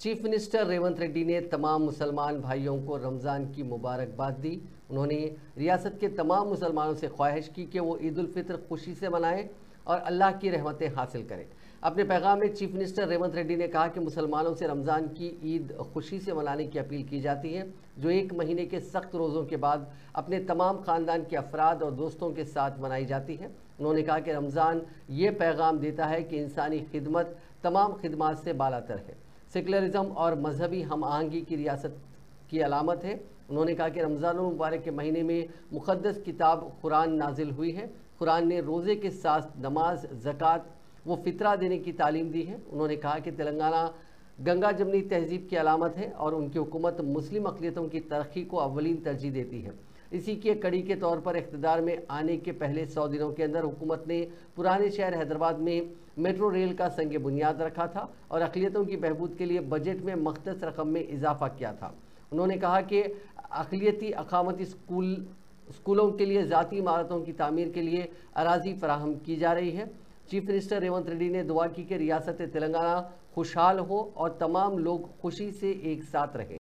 Chief minister Revanth Reddy ने तमाम मुसलमान भाइयों को रमज़ान की मुबारकबाद दी। उन्होंने रियासत के तमाम मुसलमानों से ख्वाहिश की कि वो ईद उल फितर खुशी से मनाएं और अल्लाह की रहमतें हासिल करें। अपने पैगाम में चीफ मिनिस्टर रेवंत रेड्डी ने कहा कि मुसलमानों से रमज़ान की ईद खुशी से मनाने की अपील की जाती है, जो एक महीने के सख्त रोज़ों के बाद अपने तमाम ख़ानदान के अफराद और दोस्तों के साथ मनाई जाती है। उन्होंने कहा कि रमज़ान ये पैगाम देता है कि इंसानी खिदमत तमाम खिदमात से बालातर है, सेकुलरिज्म और मजहबी हम आहंगी की रियासत की अलामत है। उन्होंने कहा कि रमज़ान मुबारक के महीने में मुक़द्दस किताब कुरान नाजिल हुई है। कुरान ने रोज़े के साथ नमाज, ज़कात व फितरा देने की तालीम दी है। उन्होंने कहा कि तेलंगाना गंगा जमनी तहजीब की अलामत है और उनकी हुकूमत मुस्लिम अक़लियतों की तरक्की को अव्वलीन तरजीह देती है। इसी के कड़ी के तौर पर इक़्तिदार में आने के पहले 100 दिनों के अंदर हुकूमत ने पुराने शहर हैदराबाद में मेट्रो रेल का संग बुनियाद रखा था और अक़लियतों की बहबूद के लिए बजट में मख़सूस रकम में इजाफा किया था। उन्होंने कहा कि अक़लियती अक़ामती स्कूलों के लिए ज़ाती इमारतों की तामीर के लिए अराज़ी फराहम की जा रही है। चीफ मिनिस्टर रेवंत रेड्डी ने दुआ की कि रियासत तेलंगाना खुशहाल हो और तमाम लोग खुशी से एक साथ रहें।